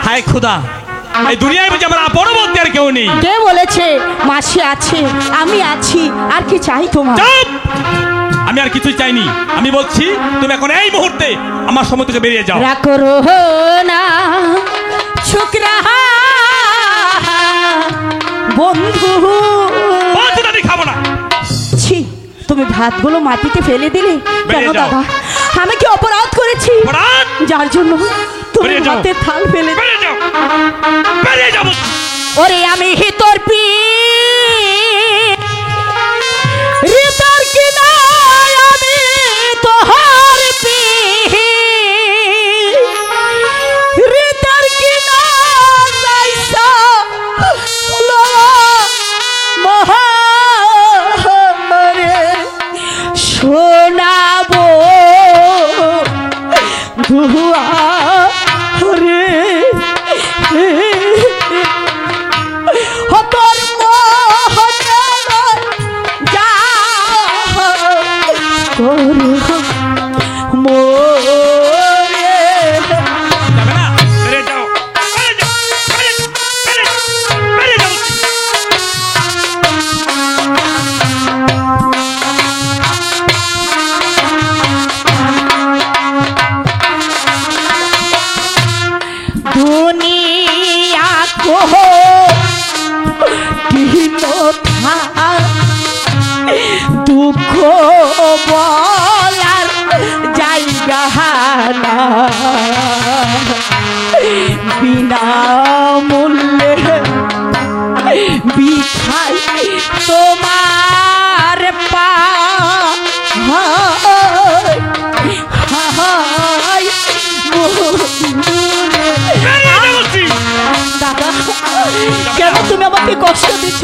হায় খুদা, এই দুনিয়ায় বুঝি আমার আপন বলতে আর কেউ নেই। কে বলেছে? মাসি আছে, আমি আছি, আর কি চাই তোমার? চুপ! আমি আর কিছুই চাইনি। আমি বলছি তুমি এখন এই মুহূর্তে আমার সময় থেকে বেরিয়ে যাও। রাগ করো না ছোকরা বন্ধু, বলছি আমি খাবো না। ছি, তুমি ভাতগুলো মাটিতে ফেলে দিলে কেন বেরিয়ে যাও। দাদা? আমি কি অপরাধ করেছি অপরাধ? যার জন্য তুমি বেরিয়ে যাও। ভাতের থাল ফেলে দিলে? বেরিয়ে যাও, বেরিয়ে যাও। ওরে আমি তোর পি রিতার কিনা, আমি তোহার পি রিতার কিনা যাইসা মহারে শোনাবো ধুয়া রে তোর যা মোরে যাবে না? বেরিয়ে যাও, বেরিয়ে যাও, বেরিয়ে যাও, বেরিয়ে যাও, বেরিয়ে যাও। দুনিয়া কো দিনথা দুঃখ বলার জায়গা না, বিনা মূল্যে বিছাই তোমার পা দাদা, কেন তুমি আমাকে কষ্ট দিচ্ছ?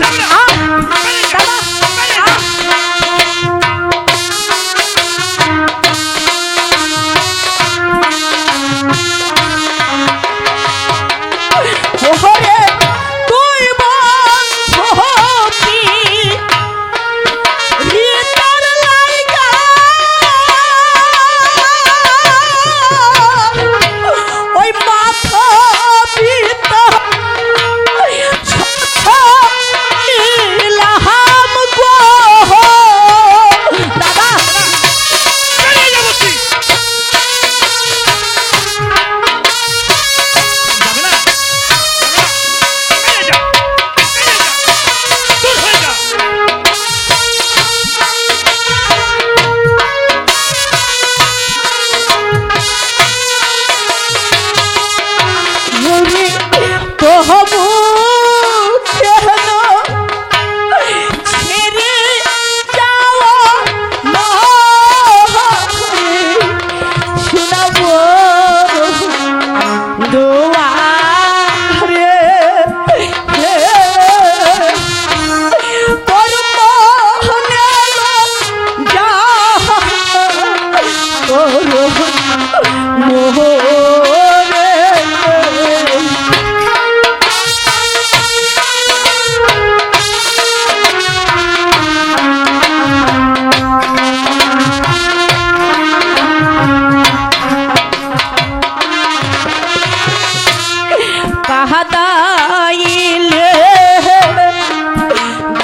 কাহাদাইলে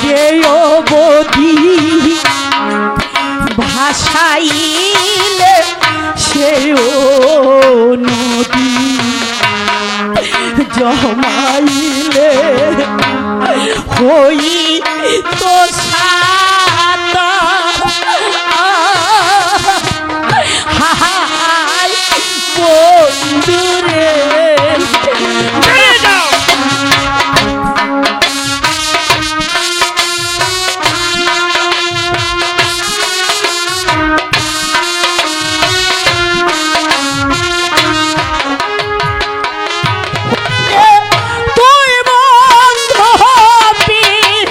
যেও বদি ভাষাইলে সেও নদী জমাইলে হই তো সাতা হাই বন্ধুরে তুই বন্ধ পীর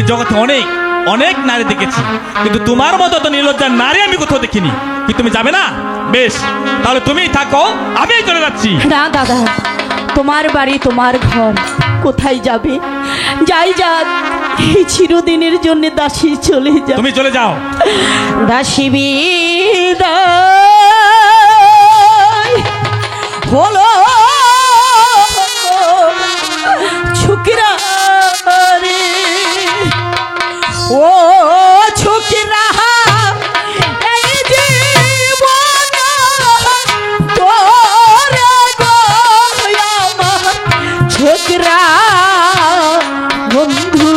জগতে অনেক অনেক নারী দেখেছি, কিন্তু তোমার মতো তো নির্লজ্জার নারী আমি কোথাও দেখিনি। কি তুমি যাবে না? বেশ, তাহলে তুমিই থাকো, আমি চলে যাচ্ছি। না দাদা, তোমার বাড়ি তোমার ঘর, কোথায় যাবে? যাই যাক, এই চিরদিনের জন্য দাসী চলে যাও। তুমি চলে যাও। দাসী বিদায় হলো ছুকরা রে, ও ছুকরা, এই জীবন তোরে গো আমার ছুকরা বন্ধু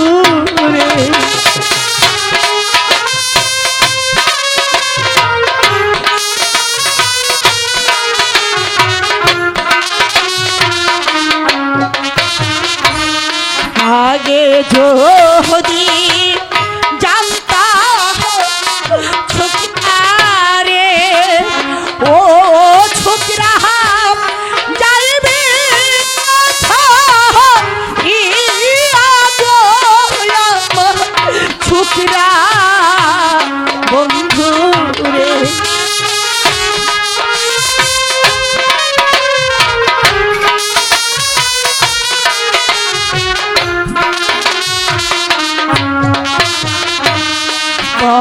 রে। আগে যদি জানতাম ছোকরা রে, ও ছোকরা যাইবে ছোকরা বন্ধু রে।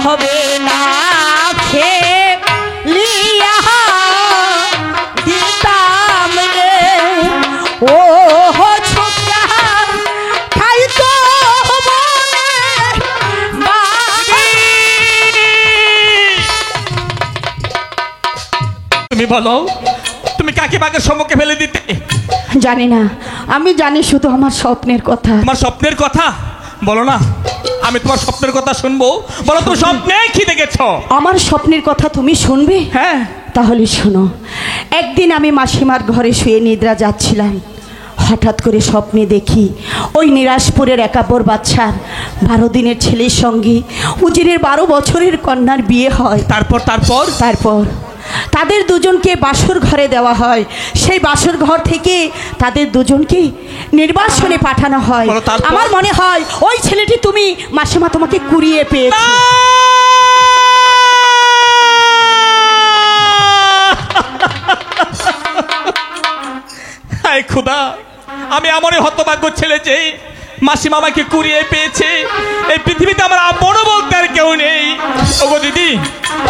হবে না ফেলিয়া দিতাম রে, ও ছোকরা খাইতো মনে বাড়ি। তুমি বলো, তুমি কাকে বাঘের সম্মুখে ফেলে দিতে? জানি না, আমি জানি শুধু আমার স্বপ্নের কথা। তোমার স্বপ্নের কথা বলো না, আমি তোমার স্বপ্নের কথা শুনবো। বলো, তুমি স্বপ্নে কি দেখেছো? আমার স্বপ্নের কথা তুমি শুনবে? হ্যাঁ। তাহলে শোনো। একদিন আমি মাসিমার ঘরে শুয়ে নিদ্রা যাচ্ছিলাম, হঠাৎ করে স্বপ্নে দেখি ওই নিরাশপুরের একাপর বাচ্চার 12 দিনের ছেলের সঙ্গে উজিরের 12 বছরের কন্যার বিয়ে হয়। তারপর তারপর তারপর তাদের দুজনকে বাসর ঘরে দেওয়া হয়। সেই বাসর ঘর থেকে তাদের দুজনকে নির্বাসনে পাঠানো হয়। বলো, তারপর? আমার মনে হয় ওই ছেলেটি তুমি মাসিমা তোমাকে কুড়িয়ে পেয়েছো। হায় খোদা, আমি এমনই হতভাগ্য ছেলে যে মাসিমা আমাকে কুড়িয়ে পেয়েছে। এই পৃথিবীতে আমার বড় বলতে আর কেউ নেই। ওগো দিদি,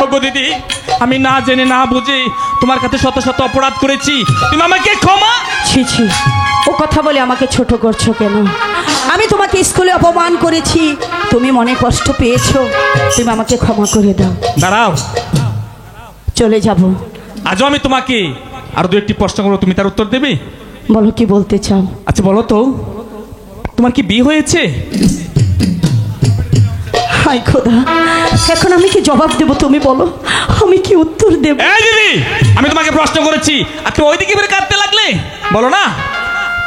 ওগো দিদি, আমি না জেনে না বুঝে তোমার কাছে শত শত অপরাধ করেছি, তুমি আমাকে ক্ষমা। ছি ছি, ও কথা বলে আমাকে ছোট করছো কেন? আমি তোমাকে স্কুলে অপমান করেছি, তুমি মনে কষ্ট পেয়েছো, তুমি আমাকে ক্ষমা করে দাও। দাঁড়াও, চলে যাব। আজও আমি তোমাকে আর 2-1টি প্রশ্ন করবো, তুমি তার উত্তর দেবে? বলো, কি বলতে চাও? আচ্ছা বলো তো, তোমার কি বিয়ে হয়েছে? হায় খোদা, এখন আমি কি জবাব দেব? তুমি বলো, আমি কি উত্তর দেব? এই দিদি, আমি তোমাকে প্রশ্ন করেছি আর তুমি ওইদিকে বের কাঁদতে লাগলে। বলো না,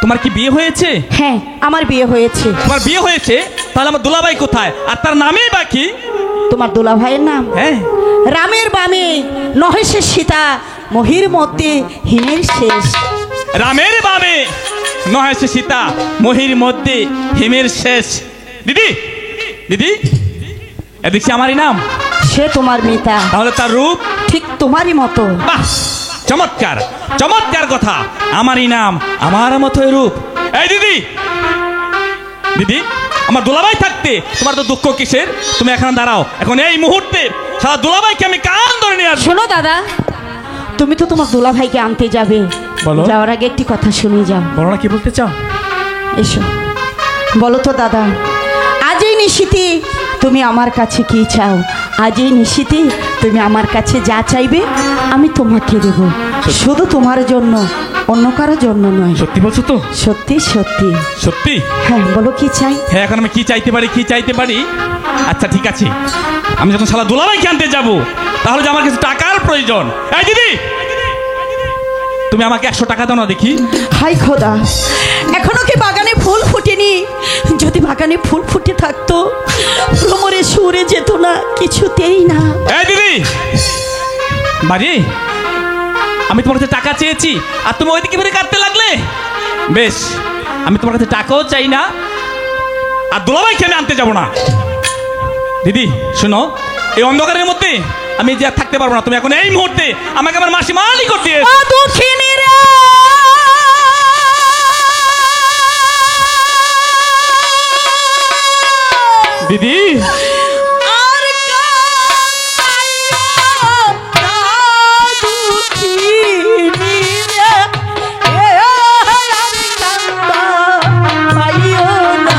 তোমার কি বিয়ে হয়েছে? হ্যাঁ, আমার বিয়ে হয়েছে। তোমার বিয়ে হয়েছে, তাহলে আমার দুলাভাই কোথায় আর তার নামই বাকি? তোমার দুলা ভাইয়ের নাম? হ্যাঁ। রামের বামে নহেশের সীতা, মহির মধ্যে হিমের শেষ। রামের বামে নহেশ সীতা, মহির মধ্যে হিমের শেষ। দিদি, দিদি, এদিক সে আমারই নাম। সে তোমার মিতা, তাহলে তার রূপ ঠিক তোমারই মতো। বাহ, চমৎকার চমৎকার কথা। আমারই নাম, আমার মতোই রূপ। এই দিদি, দিদি, আমার দুলাভাই থাকতে তোমার তো দুঃখ কিসের? তুমি এখন দাঁড়াও, এখন এই মুহূর্তে সারা দুলাভাইকে আমি কান ধরে নিয়ে আসবো। শোনো দাদা, তুমি তো তোমার দুলা ভাইকে আনতে যাবে, বলো। যাওয়ার আগে একটি কথা শুনে যাও। বলো না, কি বলতে চাও? এসো, বলো তো দাদা, আজই নিশিতে তুমি আমার কাছে কি চাও? আজই নিশিতে তুমি আমার কাছে যা চাইবে আমি তোমাকে দেব, শুধু তোমার জন্য, অন্য কারোর জন্য নয়। সত্যি বলছো তো? সত্যি সত্যি। সত্যি? হ্যাঁ, বলো কি চাই? হ্যাঁ, এখন আমি কি চাইতে পারি, কি চাইতে পারি? আচ্ছা ঠিক আছে, আমি যখন শালা দুলাভাইকে আনতে যাবো, তাহলে যে আমার কাছে টাকার প্রয়োজন। এই দিদি, তুমি আমাকে 100 টাকা দাও না দেখি। হাই খোদা, এখনো কি বাগানে ফুল ফুটেনি? যদি বাগানে ফুল ফুটে থাকতো, ভ্রমরে সুরে যেত না, কিছুতেই না। এই দিদি, বাড়ি, আমি তোমার কাছে টাকা চেয়েছি আর তুমি ওইদিকে বেরিয়ে কাটতে লাগলে। বেশ, আমি তোমার কাছে টাকাও চাই না, আর দুলাভাইকে আমি আনতে যাব না। দিদি শোনো, এই অন্ধকারের মধ্যে আমি যে আর থাকতে পারবো না। তুমি এখন এই মুহূর্তে আমাকে আমার মাসিমা নিকট দিয়ে এসো। দুঃখিনী রে, দিদি আর কাঁদিও না, দুঃখিনী রে, আর কান্দা পাইও না।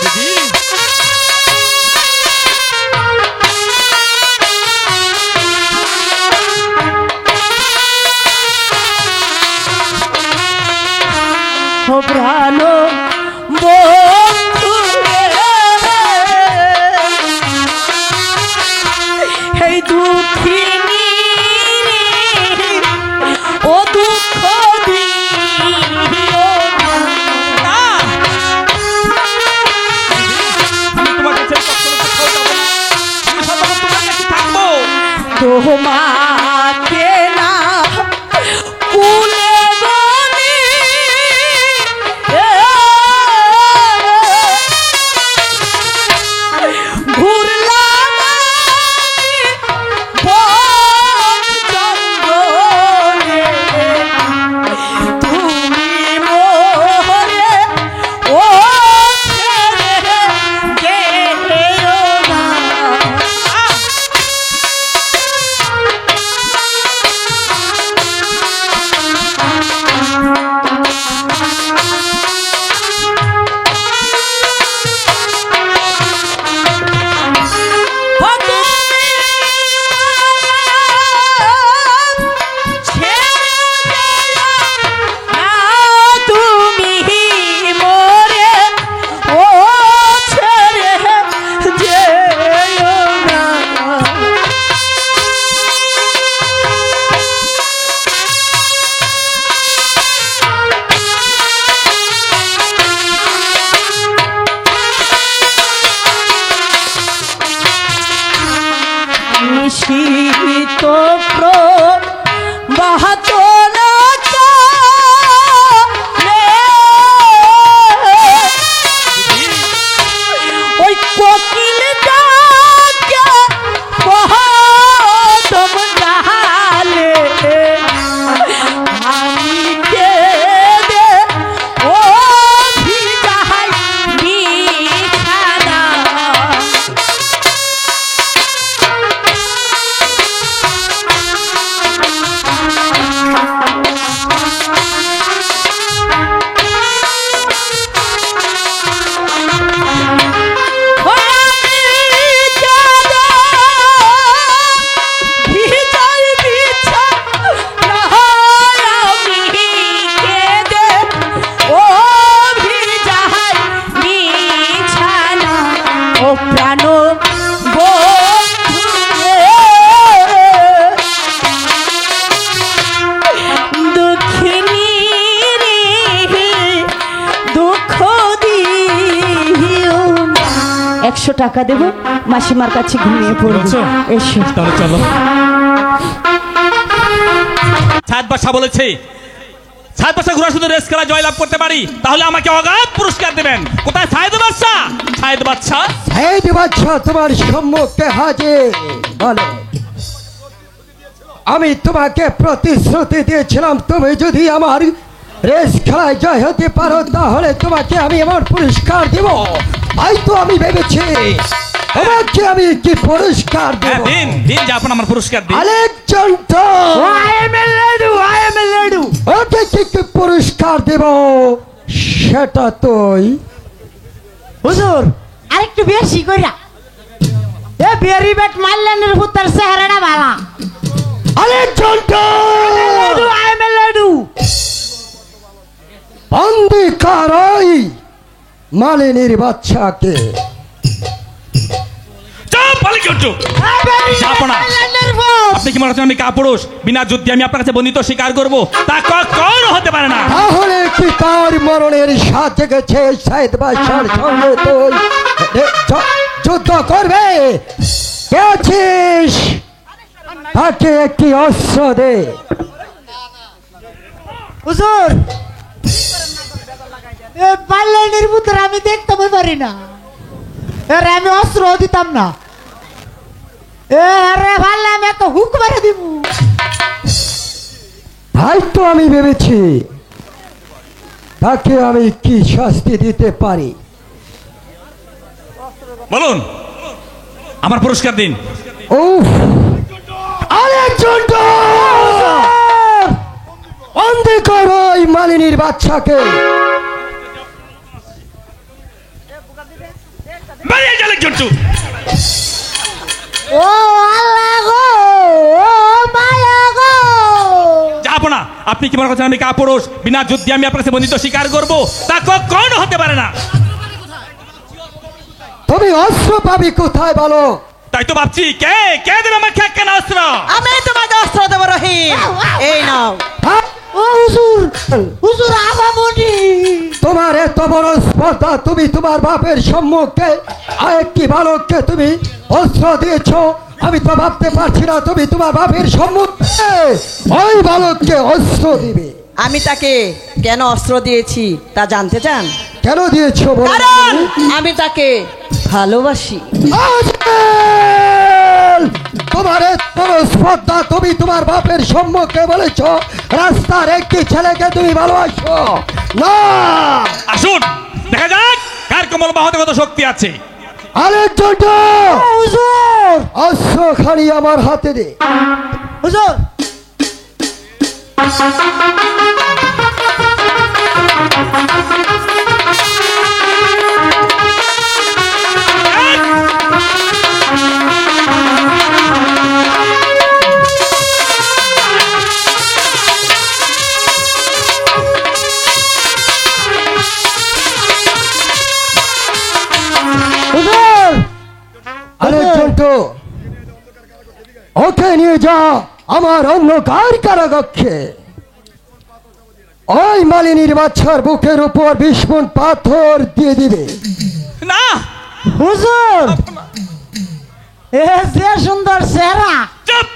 দিদি ও প্রাণ বন্ধু রে, এই দুঃখিনী ও দুঃখ দিও না। না, আমি তোমাকে ছেড়ে কখনো কোথাও যাব না। আমি সর্বদা তোমার কাছে থাকবো। তোমাকে না কুলে গনি ঘুরলাম আমি বন জঙ্গলে, তুমি মোরে ও ছেড়ে যেও না। শীত প্রবাহত না ওই কোকিল ডাকে কদম ডালে আমি কেঁদে ও ভিজাই বিছানা। টাকা দেবো, মাসিমার কাছে ঘুমিয়ে পড়বো। এসো তাহলে চলো। সাত বাদশা বলেছে, সাত বাদশা ঘোড়া শুধু রেস খেলা জয়লাভ করতে পারি, তাহলে আমাকে অগাধ পুরস্কার দেবেন। কোথায় সাইদ বাদশা? সাইদ বাদশা, সাইদ বাদশা তোমার সম্মুখে হাজির। বলো, আমি তোমাকে প্রতিশ্রুতি দিয়েছিলাম, তুমি যদি আমার রেস খেলায় জয় হতে পারো তাহলে তোমাকে আমি আমার পুরস্কার দেব। তাই তো আমি ভেবেছি তোমাকে আমি কি পুরস্কার দেব। দিন দিন যা আপন আমার পুরস্কার দিন। ওকে কি পুরস্কার দেব সেটা তুই হুজুর আরেকটু বেশি কইরা এ বেরি বেট মারলেনের পুত্র চেহারাটা ভালো। বন্দি কারাই মালিনীর বাচ্চাকে। আপনি কি মনে হচ্ছেন আমি কাপুরুষ? বিনা যুদ্ধে আমি আপনার কাছে বন্দিত স্বীকার করবো? তা কখনো হতে পারে না। তাহলে কি তার মরণের স্বাদ জেগেছে সাইদ বাদশার সঙ্গে তুই যুদ্ধ করবে? কে আছিস? তাকে একটি অস্ত্র দে। হুজুর এ মাল্লানের ভিতরে আমি দেখতে পারি না, এর আমি অস্ত্র দিতাম না। এ রে ভাল্লা আমি একটা হুক মেরে দিব। তাই তো আমি ভেবেছি তাকে আমি কি শাস্তি দিতে পারি। বলুন, আমার পুরস্কার দিন। উফ, আরেকজন বন্দি করো ওই মালিনীর বাচ্চাকে। বেরিয়ে গেলে জন্টু। ও আল্লাহ গো, ও মায়া গো। যাবো না। আপনি কি মনে করছেন আমি কাপুরুষ? বিনা যুদ্ধে আমি আপনার কাছে বন্দিত্ব স্বীকার করবো? তা কখনো হতে পারে না। তুমি অস্ত্র পাবি কোথায় বলো? তাই তো ভাবছি, কে কে দেবে আমাকে কেন অস্ত্র? আমি তোমাকে অস্ত্র দেবো রহিম, এই নাও। হ্যাঁ? ও হুজুর, হুজুর আবামনি। তোমার এত বড় স্পর্ধা, তুমি তোমার বাপের সম্মুখে আরেকটি বালককে তুমি অস্ত্র দিয়েছো। আমি তো ভাবতে পারছি না তুমি তোমার বাপের সম্মুখে ওই বালককে অস্ত্র দিবে। আমি তাকে কেন অস্ত্র দিয়েছি তা জানতে চান? কেন দিয়েছো বলো? কারণ আমি তাকে ভালোবাসি। আজকের তোমার এত বড় স্পর্ধা, তুমি তোমার বাপের সম্মুখে বলেছো রাস্তার একটি ছেলেকে তুমি ভালোবাসো না। আসুন দেখা যাক কার কমল বাহুতে কত শক্তি আছে। আরেকজন হুজুর, অস্ত্র খালি আমার হাতে দে। হুজুর। আরেকজন ওকে নিয়ে যা আমার অন্ধকার কারাকক্ষে। ওই মালিনীর বাচ্চার বুকের উপর 20 মণ পাথর দিয়ে দিবে। না হুজুর, এ যে সুন্দর চেহারা, চুপ।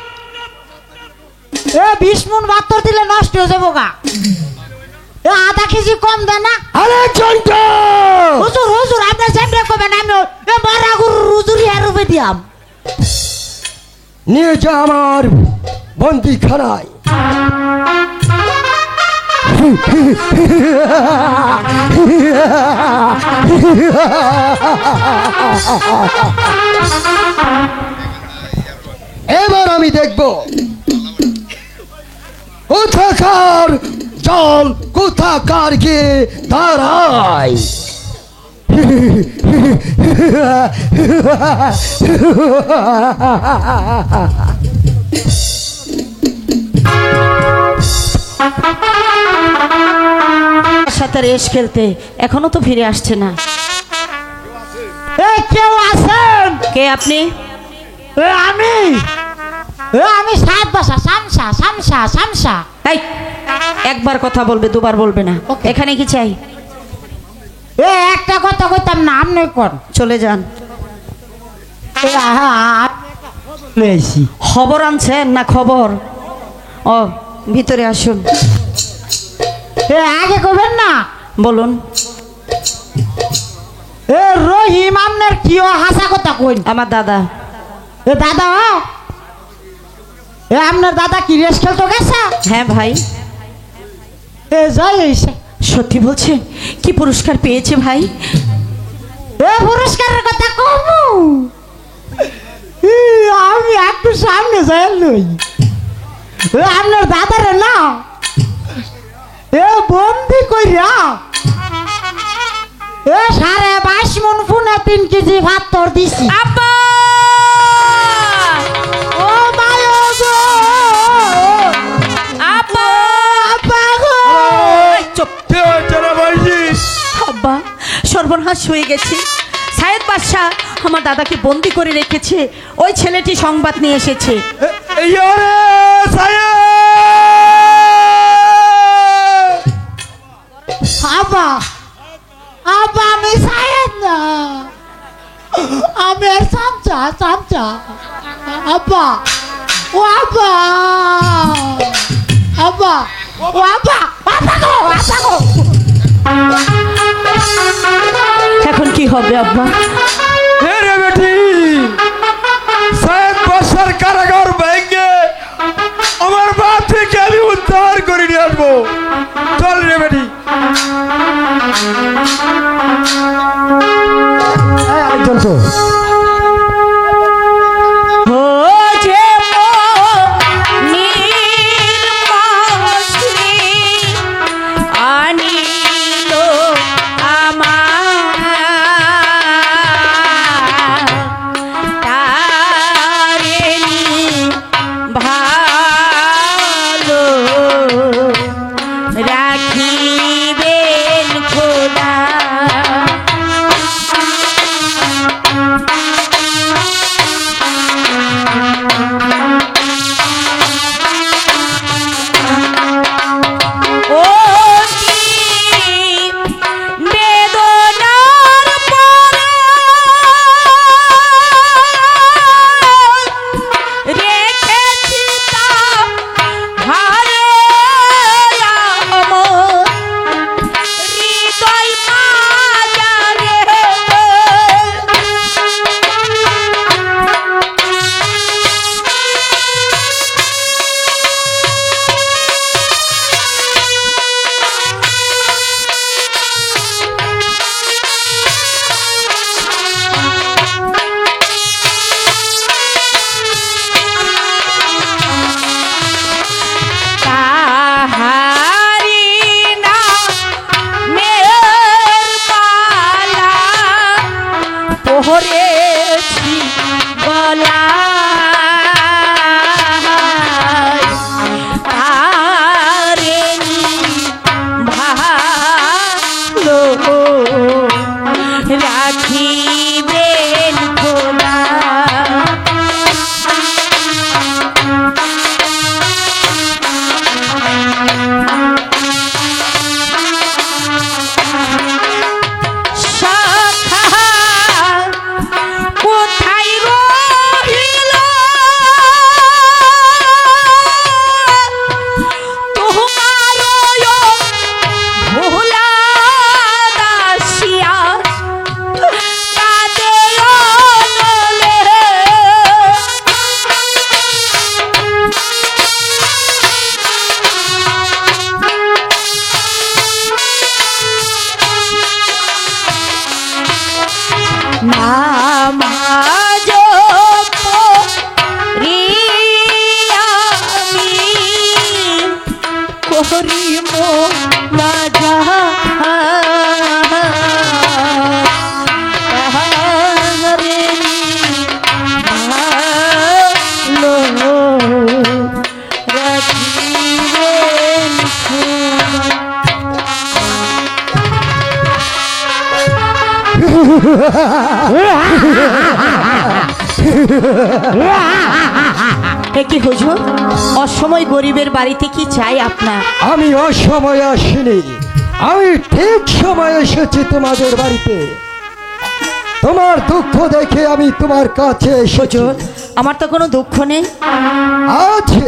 এ 20 মণ পাথর দিলে নষ্ট হয়ে যাবো গা। এ আধা কেজি কম দেয় না? আরেকজন হুজুর, হুজুর আপনি যেমন করবেন আমি এ মারা গুরু হুজুর এর রূপে দিয়াম। নিয়ে যা আমার বন্দিখানায়। এবার আমি দেখব কোথাকার জল কোথাকার গিয়ে দাঁড়ায়। সাথে রেস খেলতে এখনো তো ফিরে আসছে না। এ কেউ আছেন? কে আপনি? এ আমি সাত বাসা শামসা শামসা শামসা। এই একবার কথা বলবে, দুবার বলবে না। Okay. এখানে কি চাই? এ একটা কথা কইতাম না, আপনি কোন চলে যান। লইছি খবর আনছেন না খবর? ও ভিতরে আসুন। এ আগে কইবেন না। বলুন। এ রহিম আমনের কিও হাসা কথা কইন। আমার দাদা। এ দাদা, এ আপনার দাদা কি রেস খেলতে গেছে? হ্যাঁ ভাই। এ যাই হইছে। সত্যি বলছে? কি পুরস্কার পেয়েছে ভাই? এ পুরস্কারের কথা কমু, আমি একটু সামনে যাই লই। এ আপনার দাদারে না এ বন্দি কইরা এ 22.5 মণ পুনে 3 কেজি পাথর দিছি। আব্বা! ও মায়া গো, আব্বা! আব্বা গো। চুপ! আব্বা, সর্বনাশ হয়ে গেছে। সায়েদ বাদশা আমার দাদাকে বন্দি করে রেখেছে। ওই ছেলেটি সংবাদ নিয়ে এসেছে। আব্বা, আব্বা আমি সায়েদ না, আমি আর চামচা চামচা। আব্বা, ও আব্বা, আব্বা, ও আব্বা, আব্বা গো, আব্বা গো। এখন কি হবে আব্বা? রে বেটি 7 বছর কারাগার ভেঙে আমার বাপ থেকে আমি উদ্ধার করে নিয়ে আসবো। চল রে বেটি। আরেকজন তো ও যে নির্মাসি আনিল আমার তারেনি ভালো রাখিবেন খোদা। ও কি বেদনার পরে রেখেছি তা হারে আমার হৃদয় মাঝারে। তাহারি না মের মালা পহরেছি গলায় তারেনি ভালো রাখিবেন খোদা। সখা কোথায় রহিল তোমার ভোলা দাসিয়া কাঁদে অনলে। নামাজ পড়িয়ামি করি মোলা তাহারে ভালো রাখিবেন খোদা। এ কি হুজুর, অসময় গরিবের বাড়িতে কি চাই আপনার? আমি অসময়ে আসিনি, আমি ঠিক সময় এসেছি তোমাদের বাড়িতে। তোমার দুঃখ দেখে আমি তোমার কাছে এসেছি। হুজুর, আমার তো কোনো দুঃখ নেই। আছে,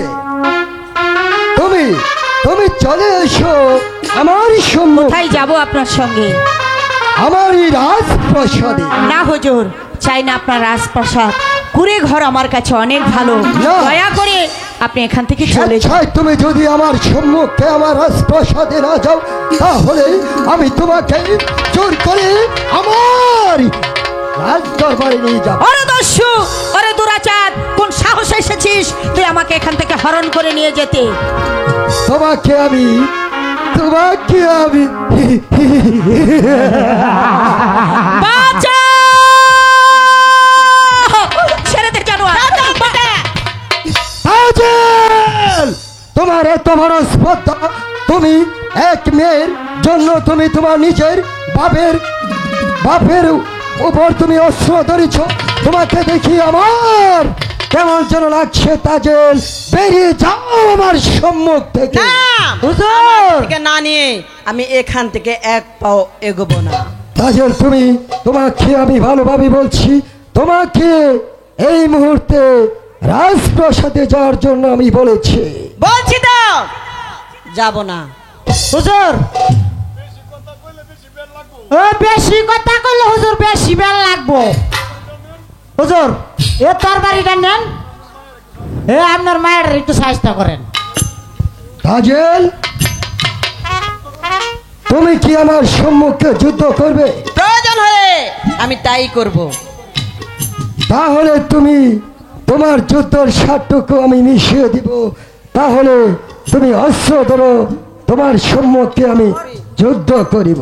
তুমি তুমি চলে এসো আমার সম্মুখ, কোথায় যাব আপনার সঙ্গে? আমার এই রাজপ্রাসাদে। না হুজুর, চাই না আপনার রাজপ্রাসাদ, কুড়ে ঘর আমার কাছে অনেক ভালো। না। দয়া করে আপনি এখান থেকে চলে যান। স্বেচ্ছায় তুমি যদি আমার সম্মুখে আমার রাজপ্রাসাদে না যাও, তাহলে আমি তোমাকে জোর করে আমার রাজদরবারে নিয়ে যাব। ওরে দস্যু, ওরে দুরাচার, কোন সাহসে এসেছিস তুই আমাকে এখান থেকে হরণ করে নিয়ে যেতে? তোমাকে আমি বাঁচাও! ছেড়ে দে জানোয়ার! তাজেল! তোমার এত বড় স্পর্ধা, তুমি এক মেয়ের জন্য তুমি তোমার নিজের বাপের উপর তুমি অস্ত্র ধরেছ। তোমাকে দেখি আমার কেমন যেন লাগছে। তাজেল, বেরিয়ে যাও আমার সম্মুখ থেকে। হুজুর! থেকে না নিয়ে আমি এখান থেকে এক পাও এগোবো না। তাজেল, তোমাকে আমি ভালোভাবে বলছি, তোমাকে এই মুহূর্তে রাজপ্রাসাদে যাওয়ার জন্য আমি বলেছি। বলছি তো যাব না। হুজুর ও বেশি কথা কইলে হুজুর বেশি বেল লাগবো। হুজুর এ তরবারিটা নেন, এ আপনার মায়ের একটু সাহায্য করেন। তাজেল, তুমি কি আমার সম্মুখে যুদ্ধ করবে? প্রয়োজন হলে আমি তাই করব। তাহলে তুমি তোমার যুদ্ধের সারটুকু আমি মিশিয়ে দিব। তাহলে তুমি অস্ত্র ধরো, তোমার সম্মুখে আমি যুদ্ধ করিব।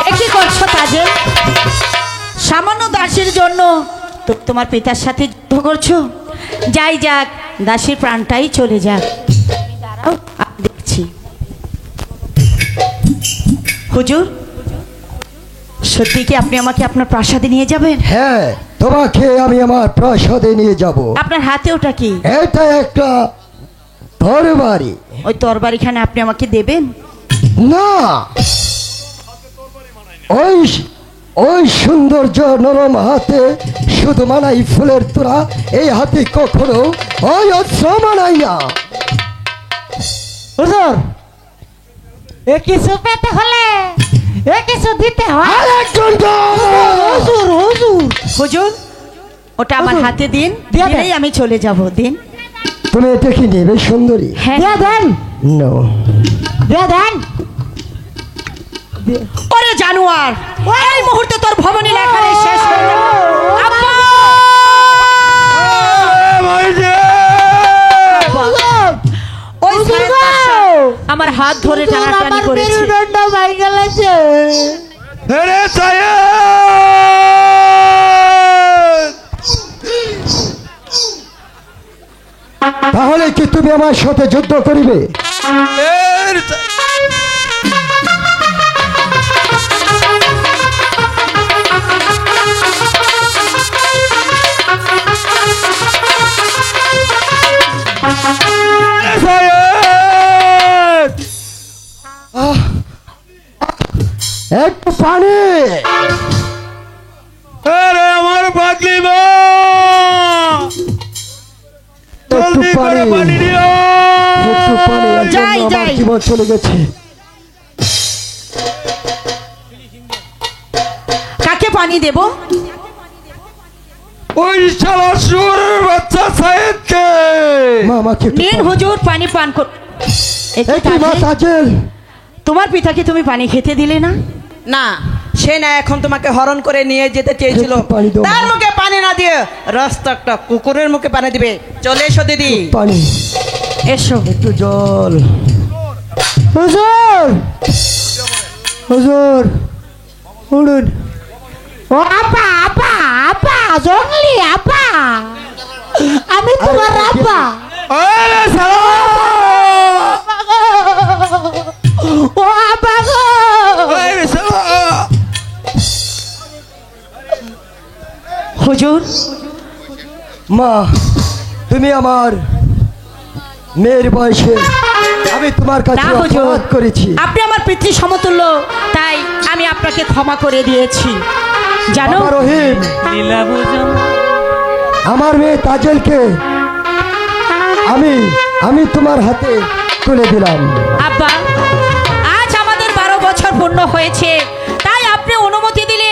এ কি করছো তাজেল? সামান্য দাসীর জন্য তোমার পিতার সাথে যুদ্ধ করছো? যাই যাক, দাসীর প্রাণটাই চলে যাক। দাঁড়াও, আমি দেখছি। হুজুর, সত্যি কি আপনি আমাকে আপনার প্রাসাদে নিয়ে যাবেন? হ্যাঁ, তোমাকে আমি আমার প্রাসাদে নিয়ে যাব। আপনার হাতে ওটা কি? এটা একটা তরবারি। ওই তরবারিখানে আপনি আমাকে দেবেন? না, ওই ওই সৌন্দর্য নরম হাতে শুধু মানাই ফুলের তোরা, এই হাতে কখনো ওই অস্ত্র মানাই না। হুজুর এ কিছু পেতে হলে এ কিছু দিতে হয়। আরেকজন যাও। হুজুর হুজুর হুজুর, ওটা আমার হুজুর, হাতে দিন, দিয়ে দেন। দিলেই আমি চলে যাব। দিন। তুমি এটা কি নেবে সুন্দরী? হ্যাঁ, দিয়ে দেন, নো, দিয়ে দেন। ওরে জানোয়ার, এই মুহূর্তে তোর ভবনী লেখারে শেষ হয়ে যাবে। আব্বা! ওই সাহেব বাদশা আমার হাত ধরে টানাটানি করেছে। মেরুদণ্ড ভাঙে গেছে। তাহলে কি তুমি আমার সাথে যুদ্ধ করিবে? একটু পানি। আমার পাগলি একটু পানি, একটু পানি। এর জন্য যাই, আমার যাই। জীবন চলে গেছে। কাকে পানি দেব? ওই শালা শুয়োরের বাচ্চা সাইদকে। মা, আমাকে একটু নিন পানি। হুজুর, পানি পান কর। একটু এই কি মা তাজেল, তাজেল? তোমার পিতাকে তুমি পানি খেতে দিলে না? না, সে না এখন তোমাকে হরণ করে নিয়ে যেতে চেয়েছিল। একটু পানি দাও। তার মুখে পানি না দিয়ে রাস্তা একটা কুকুরের মুখে পানি দিবে। চলে এসো দিদি। পানি, এসো। একটু জল। হুজুর হুজুর, উঠুন। ও আপা আপা আপা জঙ্গলি আপা, আমি তোমার আপা। ও আপা গো। হুজুর, মা, তুমি আমার মেয়ের বয়সে, আমি তোমার কাছে না হুজুর, অপরাধ করেছি। আপনি আমার পিতৃ সমতুল্য, তাই আমি আপনাকে ক্ষমা করে দিয়েছি। জানো, বাবা রহিম, আমার মেয়ে তাজেলকে আমি তোমার হাতে তুলে দিলাম। আব্বা, আজ আমাদের 12 বছর পূর্ণ হয়েছে, তাই আপনি অনুমতি দিলে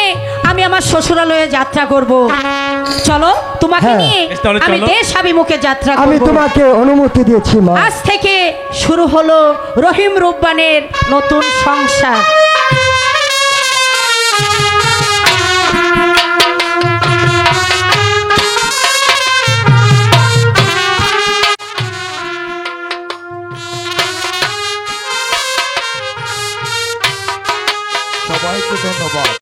আমি আমার শ্বশুরালয়ে যাত্রা করব। চলো, তোমাকে হ্যাঁ। নিয়ে তাহলে আমি চলো। দেশাভিমুখে যাত্রা আমি করব। তোমাকে অনুমতি দিয়েছি মা। আজ থেকে শুরু হলো রহিম রূপবানের নতুন সংসার। সবাইকে ধন্যবাদ।